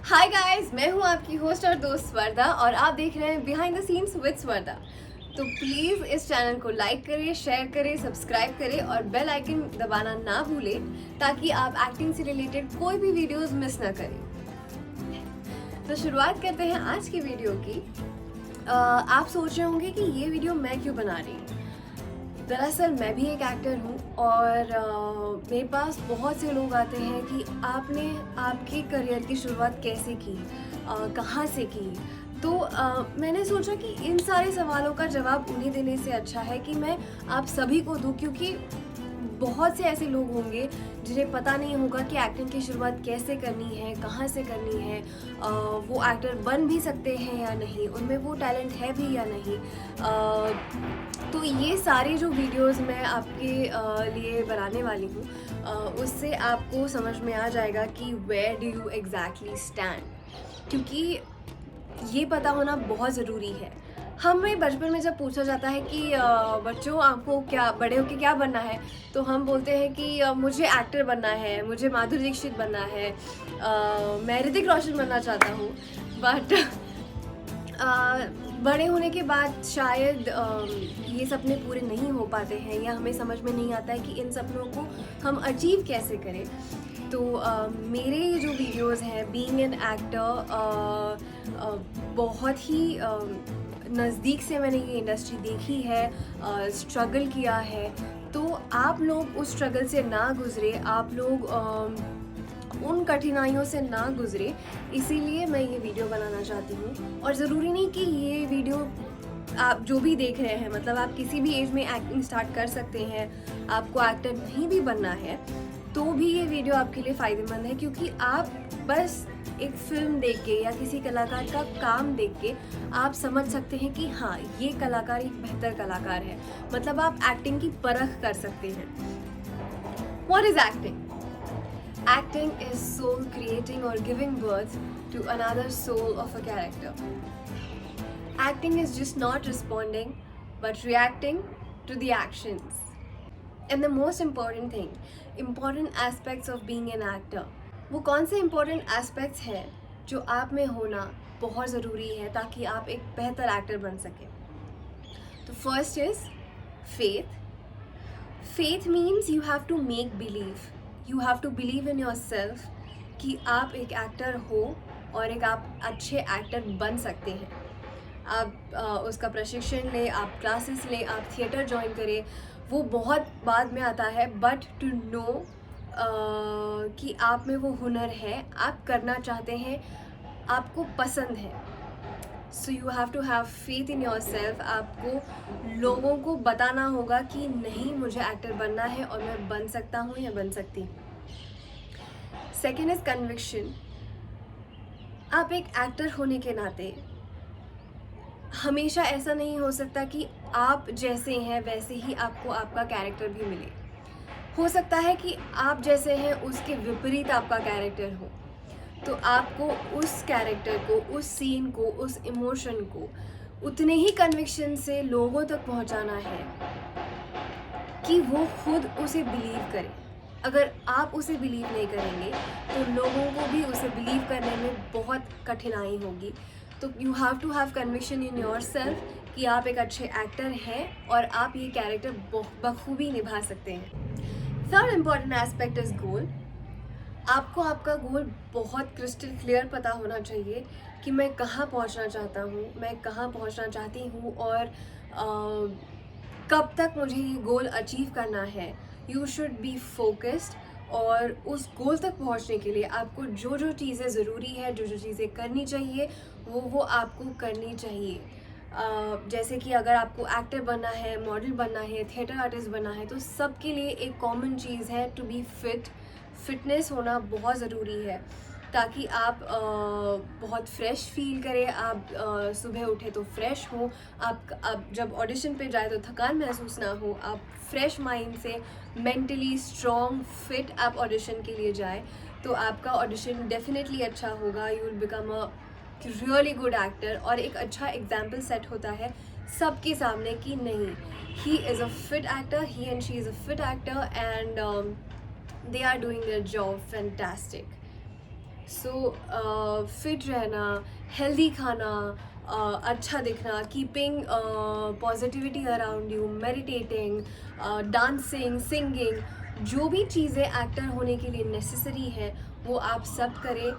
Hi guys, मैं हूं आपकी होस्ट और दोस्त स्वर्दा और आप देख रहे हैं बिहाइंड द सीन्स विद स्वर्दा। तो प्लीज़ इस चैनल को लाइक करें, शेयर करें, सब्सक्राइब करें और बेल आइकन दबाना ना भूलें ताकि आप एक्टिंग से रिलेटेड कोई भी वीडियोस मिस ना करें। तो शुरुआत करते हैं आज की वीडियो की। आप सोच रहे होंगे कि ये वीडियो मैं क्यों बना रही हूँ। दरअसल मैं भी एक एक्टर हूँ और मेरे पास बहुत से लोग आते हैं कि आपने आपके करियर की शुरुआत कैसे की, कहाँ से की। तो मैंने सोचा कि इन सारे सवालों का जवाब उन्हें देने से अच्छा है कि मैं आप सभी को दूँ, क्योंकि बहुत से ऐसे लोग होंगे जिन्हें पता नहीं होगा कि एक्टिंग की शुरुआत कैसे करनी है, कहाँ से करनी है, वो एक्टर बन भी सकते हैं या नहीं, उनमें वो टैलेंट है भी या नहीं। तो ये सारे जो वीडियोस मैं आपके लिए बनाने वाली हूँ, उससे आपको समझ में आ जाएगा कि where do you exactly stand, क्योंकि ये पता होना बहुत ज़रूरी है। हमें बचपन में जब पूछा जाता है कि बच्चों आपको क्या बड़े होके क्या बनना है, तो हम बोलते हैं कि मुझे एक्टर बनना है, मुझे माधुरी दीक्षित बनना है, मैं ऋतिक रोशन बनना चाहता हूँ। बट बड़े होने के बाद शायद ये सपने पूरे नहीं हो पाते हैं या हमें समझ में नहीं आता है कि इन सपनों को हम अचीव कैसे करें। तो मेरे जो वीडियोस हैं बीइंग एन एक्टर, बहुत ही नज़दीक से मैंने ये इंडस्ट्री देखी है, स्ट्रगल किया है। तो आप लोग उस स्ट्रगल से ना गुज़रे, आप लोग उन कठिनाइयों से ना गुज़रे, इसीलिए मैं ये वीडियो बनाना चाहती हूँ। और ज़रूरी नहीं कि ये वीडियो आप जो भी देख रहे हैं, मतलब आप किसी भी एज में एक्टिंग स्टार्ट कर सकते हैं। आपको एक्टर नहीं भी बनना है तो भी ये वीडियो आपके लिए फ़ायदेमंद है, क्योंकि आप बस एक फिल्म देख के या किसी कलाकार का काम देख के आप समझ सकते हैं कि हाँ, ये कलाकार एक बेहतर कलाकार है। मतलब आप एक्टिंग की परख कर सकते हैं। What is acting? Acting is soul creating or giving birth to another soul of a character. Acting is just not responding but reacting to the actions. And the most important thing, important aspects of being an actor. वो कौन से important aspects हैं जो आप में होना बहुत ज़रूरी है ताकि आप एक बेहतर एक्टर बन सकें। तो first is faith. Faith means you have to make believe. You have to believe in yourself कि आप एक एक्टर हो और एक आप अच्छे एक्टर बन सकते हैं। आप उसका प्रशिक्षण लें, आप क्लासेस लें, आप थिएटर ज्वाइन करें, वो बहुत बाद में आता है। बट टू नो कि आप में वो हुनर है, आप करना चाहते हैं, आपको पसंद है, so you have to have faith in yourself. आपको लोगों को बताना होगा कि नहीं, मुझे एक्टर बनना है और मैं बन सकता हूँ या बन सकती हूँ। Second is conviction. आप एक एक्टर होने के नाते हमेशा ऐसा नहीं हो सकता कि आप जैसे हैं वैसे ही आपको आपका कैरेक्टर भी मिले। हो सकता है कि आप जैसे हैं उसके विपरीत आपका कैरेक्टर हो, तो आपको उस कैरेक्टर को, उस सीन को, उस इमोशन को उतने ही कन्विक्शन से लोगों तक पहुंचाना है कि वो खुद उसे बिलीव करें। अगर आप उसे बिलीव नहीं करेंगे तो लोगों को भी उसे बिलीव करने में बहुत कठिनाई होगी। तो you have to have conviction in yourself कि आप एक अच्छे एक्टर हैं और आप ये कैरेक्टर बखूबी निभा सकते हैं। थर्ड इम्पॉर्टेंट एस्पेक्ट इज़ गोल। आपको आपका गोल बहुत क्रिस्टल क्लियर पता होना चाहिए कि मैं कहाँ पहुँचना चाहता हूँ, मैं कहाँ पहुँचना चाहती हूँ और कब तक मुझे ये गोल अचीव करना है। यू शुड बी फोकस्ड और उस गोल तक पहुंचने के लिए आपको जो जो चीज़ें ज़रूरी है, जो जो चीज़ें करनी चाहिए, वो आपको करनी चाहिए। जैसे कि अगर आपको एक्टर बनना है, मॉडल बनना है, थिएटर आर्टिस्ट बनना है, तो सबके लिए एक कॉमन चीज़ है टू बी फिट। फिटनेस होना बहुत ज़रूरी है ताकि आप बहुत फ्रेश फील करें। आप सुबह उठे तो फ्रेश हो, आप जब ऑडिशन पे जाए तो थकान महसूस ना हो, आप फ्रेश माइंड से मेंटली स्ट्रॉन्ग फिट आप ऑडिशन के लिए जाए तो आपका ऑडिशन डेफिनेटली अच्छा होगा। You will become a really good actor और एक अच्छा एग्जाम्पल सेट होता है सबके सामने कि नहीं, he is a fit actor, he and she is a fit actor and they are doing their job fantastic. So fit रहना, हेल्दी खाना, अच्छा दिखना, keeping positivity around you, meditating, dancing, singing, जो भी चीज़ें एक्टर होने के लिए नेसेसरी है वो आप सब करें,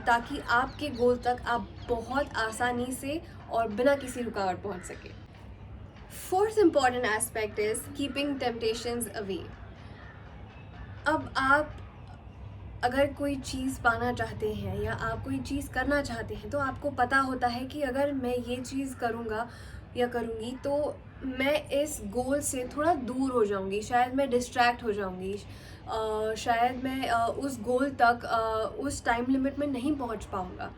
ताकि आपके गोल तक आप बहुत आसानी से और बिना किसी रुकावट पहुंच सके। Fourth important aspect is keeping temptations away. अब आप अगर कोई चीज़ पाना चाहते हैं या आप कोई चीज़ करना चाहते हैं तो आपको पता होता है कि अगर मैं ये चीज़ करूँगा या करूँगी तो मैं इस गोल से थोड़ा दूर हो जाऊँगी, शायद मैं डिस्ट्रैक्ट हो जाऊँगी, शायद मैं उस गोल तक उस टाइम लिमिट में नहीं पहुँच पाऊँगा।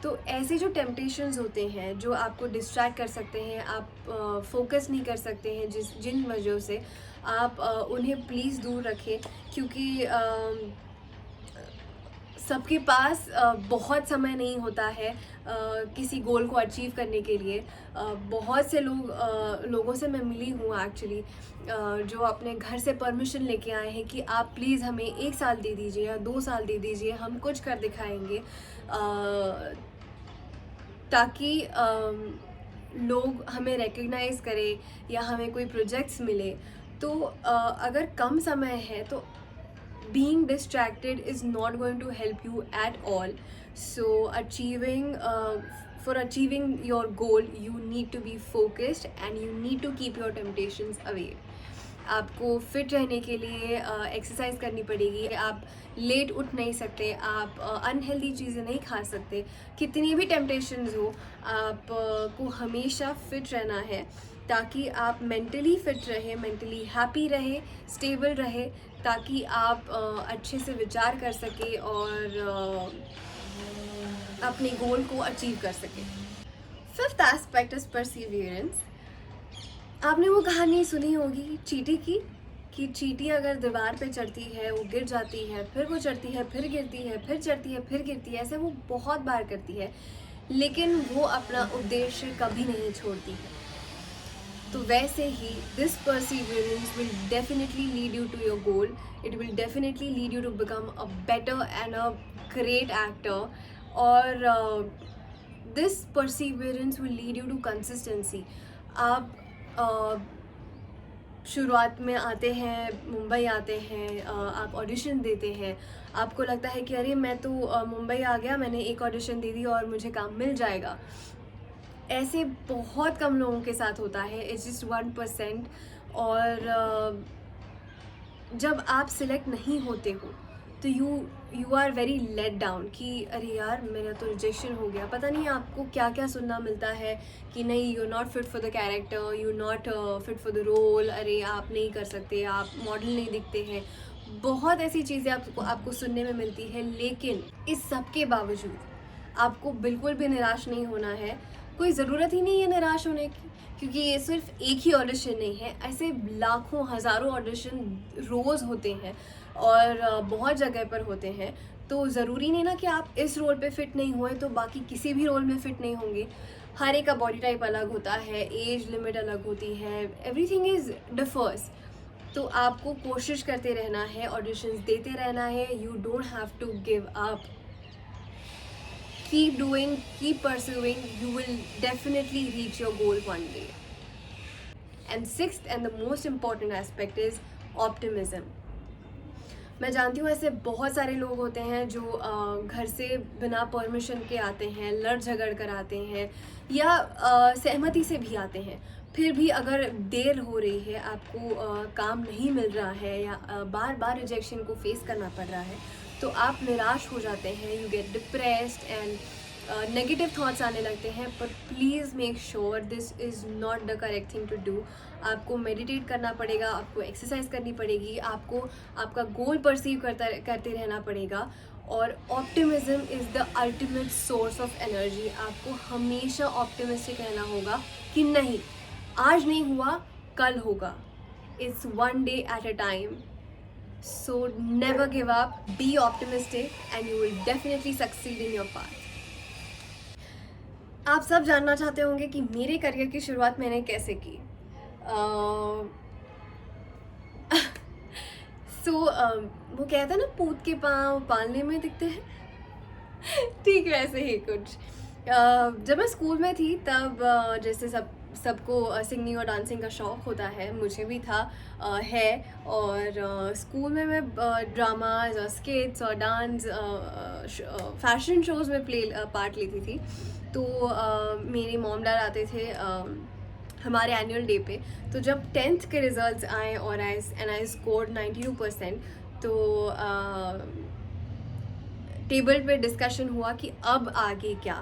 तो ऐसे जो टेम्पटेशंस होते हैं जो आपको डिस्ट्रैक्ट कर सकते हैं, आप फोकस नहीं कर सकते हैं जिन वजह से, आप उन्हें प्लीज़ दूर रखें, क्योंकि सबके पास बहुत समय नहीं होता है किसी गोल को अचीव करने के लिए। बहुत से लोगों से मैं मिली हूँ एक्चुअली, जो अपने घर से परमिशन लेके आए हैं कि आप प्लीज़ हमें 1 साल दे दीजिए या 2 साल दे दीजिए, हम कुछ कर दिखाएंगे, ताकि लोग हमें रिकग्नाइज़ करें या हमें कोई प्रोजेक्ट्स मिले। तो अगर कम समय है तो being distracted is not going to help you at all. So for achieving your goal you need to be focused and you need to keep your temptations away. आपको फिट रहने के लिए एक्सरसाइज करनी पड़ेगी, आप लेट उठ नहीं सकते, आप अनहेल्दी चीज़ें नहीं खा सकते, कितनी भी टेम्पटेशंस हो आपको हमेशा फिट रहना है, ताकि आप मेंटली फिट रहे, मेंटली हैप्पी रहे, स्टेबल रहे, ताकि आप अच्छे से विचार कर सके और अपने गोल को अचीव कर सके। Fifth aspect is Perseverance. आपने वो कहानी सुनी होगी चींटी की, कि चींटी अगर दीवार पे चढ़ती है वो गिर जाती है, फिर वो चढ़ती है, फिर गिरती है, फिर चढ़ती है, फिर गिरती है, ऐसे वो बहुत बार करती है, लेकिन वो अपना उद्देश्य कभी नहीं छोड़ती है। तो वैसे ही this perseverance will definitely lead you to your goal, it will definitely lead you to become a better and a great actor, और this perseverance will lead you to consistency. आप शुरुआत में आते हैं, मुंबई आते हैं, आप ऑडिशन देते हैं, आपको लगता है कि अरे मैं तो मुंबई आ गया, मैंने एक ऑडिशन दे दी और मुझे काम मिल जाएगा। ऐसे बहुत कम लोगों के साथ होता है, इट्स जस्ट 1%। और जब आप सिलेक्ट नहीं होते हो तो you are very let down कि अरे यार मेरा तो रिजेक्शन हो गया। पता नहीं आपको क्या क्या सुनना मिलता है कि नहीं, you not fit for the character, you not fit for the role, अरे आप नहीं कर सकते, आप मॉडल नहीं दिखते हैं, बहुत ऐसी चीज़ें आपको सुनने में मिलती है। लेकिन इस सब के बावजूद आपको बिल्कुल भी निराश नहीं होना है, कोई ज़रूरत ही नहीं है निराश होने की, क्योंकि ये सिर्फ एक ही ऑडिशन नहीं है, ऐसे लाखों हज़ारों ऑडिशन रोज़ होते हैं और बहुत जगह पर होते हैं। तो ज़रूरी नहीं ना कि आप इस रोल पे फिट नहीं हुए तो बाकी किसी भी रोल में फिट नहीं होंगे। हर एक का बॉडी टाइप अलग होता है, एज लिमिट अलग होती है, एवरीथिंग इज़ डिफर्स। तो आपको कोशिश करते रहना है, ऑडिशंस देते रहना है, you don't have to give up, keep doing, keep pursuing, you will definitely reach your goal one day. And sixth and the most important aspect is optimism. मैं जानती हूँ ऐसे बहुत सारे लोग होते हैं जो घर से बिना परमिशन के आते हैं, लड़ झगड़ कर आते हैं, या सहमति से भी आते हैं, फिर भी अगर देर हो रही है, आपको काम नहीं मिल रहा है या बार बार रिजेक्शन को फेस करना पड़ रहा है, तो आप निराश हो जाते हैं, you get depressed and negative thoughts आने लगते हैं। पर please make sure this is not the correct thing to do. आपको मेडिटेट करना पड़ेगा, आपको एक्सरसाइज करनी पड़ेगी, आपको आपका गोल परसीव करते रहना पड़ेगा। और optimism is the ultimate source of energy. आपको हमेशा ऑप्टिमिस्टिक रहना होगा कि नहीं, आज नहीं हुआ कल होगा, it's one day at a time. So never give up, be optimistic and you will definitely succeed in your path. आप सब जानना चाहते होंगे कि मेरे करियर की शुरुआत मैंने कैसे की। वो कहते हैं ना, पूत के पाँव पालने में दिखते हैं, ठीक वैसे ही कुछ। जब मैं स्कूल में थी तब जैसे सबको सिंगिंग और डांसिंग का शौक़ होता है, मुझे भी था, है। और स्कूल में मैं ड्रामाज और स्किट्स और डांस फैशन शोज़ में पार्ट लेती थी। तो मेरे मॉम डैड आते थे हमारे एनुअल डे पे। तो जब 10th के रिजल्ट्स आए और आई स्कोर्ड 92%, तो टेबल पे डिस्कशन हुआ कि अब आगे क्या,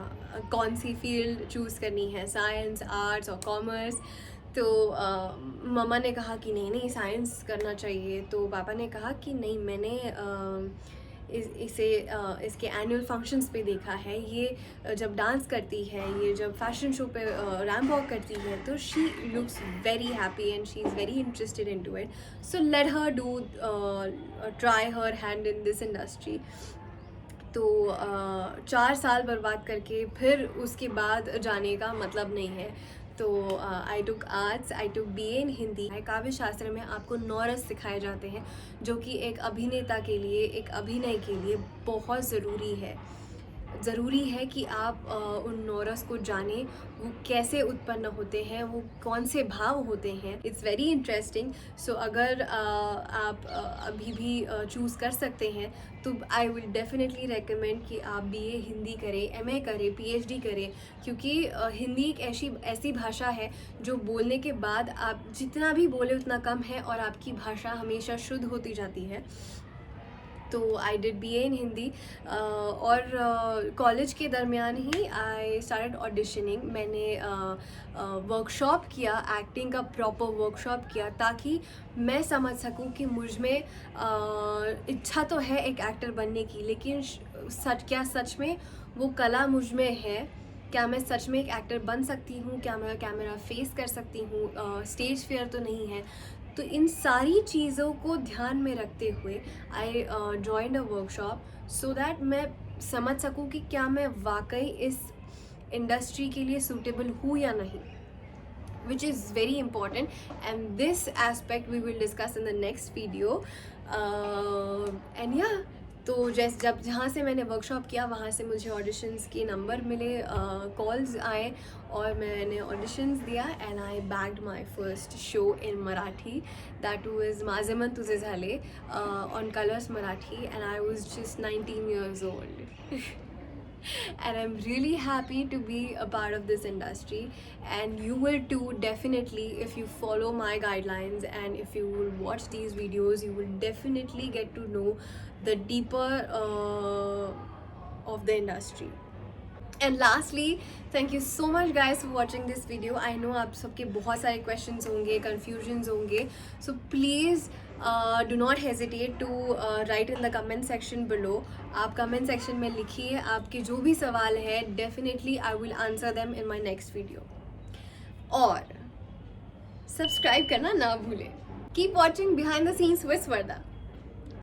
कौन सी फील्ड चूज़ करनी है, साइंस, आर्ट्स और कॉमर्स। तो मम्मा ने कहा कि नहीं नहीं साइंस करना चाहिए। तो पापा ने कहा कि नहीं, मैंने इसके एनुअल फंक्शंस पे देखा है, ये जब डांस करती है, ये जब फैशन शो पे रैम्प वॉक करती है, तो she looks very happy and she is very interested in to it, so let her do try her hand in this industry. तो 4 साल बर्बाद करके फिर उसके बाद जाने का मतलब नहीं है। तो आई टुक आर्ट्स, आई टुक BA इन हिंदी। काव्य शास्त्र में आपको 9 रस सिखाए जाते हैं, जो कि एक अभिनेता के लिए, एक अभिनय के लिए बहुत ज़रूरी है कि आप उन 9 रस को जानें, वो कैसे उत्पन्न होते हैं, वो कौन से भाव होते हैं। It's very interesting. सो अगर आप अभी भी चूज़ कर सकते हैं, तो आई विल डेफिनेटली रेकमेंड कि आप BA हिंदी करें, MA करें, PhD करें, क्योंकि हिंदी एक ऐसी भाषा है जो बोलने के बाद आप जितना भी बोले उतना कम है और आपकी भाषा हमेशा शुद्ध होती जाती है। तो आई डिड BA इन हिंदी। और कॉलेज के दरमियान ही आई स्टार्टेड ऑडिशनिंग। मैंने वर्कशॉप किया, एक्टिंग का प्रॉपर वर्कशॉप किया, ताकि मैं समझ सकूं कि मुझ में इच्छा तो है एक एक्टर बनने की, लेकिन सच में वो कला मुझ में है? क्या मैं सच में एक एक्टर बन सकती हूँ? क्या मैं कैमरा फेस कर सकती हूँ? स्टेज फियर तो नहीं है? तो इन सारी चीज़ों को ध्यान में रखते हुए I joined a workshop, so that मैं समझ सकूं कि क्या मैं वाकई इस इंडस्ट्री के लिए सूटेबल हूँ या नहीं, which is very important, and this aspect we will discuss in the next video. And yeah, तो जहाँ से मैंने वर्कशॉप किया वहाँ से मुझे ऑडिशंस के नंबर मिले, कॉल्स आए और मैंने ऑडिशंस दिया, and I bagged my first show in Marathi, that was माझे मन तुझे झाले on colours Marathi, and I was just 19 years old. And I'm really happy to be a part of this industry, and you will too, definitely, if you follow my guidelines and if you will watch these videos, you will definitely get to know the deeper of the industry. And lastly, thank you so much guys for watching this video. I know आप सबके बहुत सारे questions होंगे, confusions होंगे, so please do not hesitate to write in the comment section below. आप comment section में लिखिए आपके जो भी सवाल है, definitely I will answer them in my next video. और subscribe करना ना भूलें. Keep watching Behind the Scenes with Varda.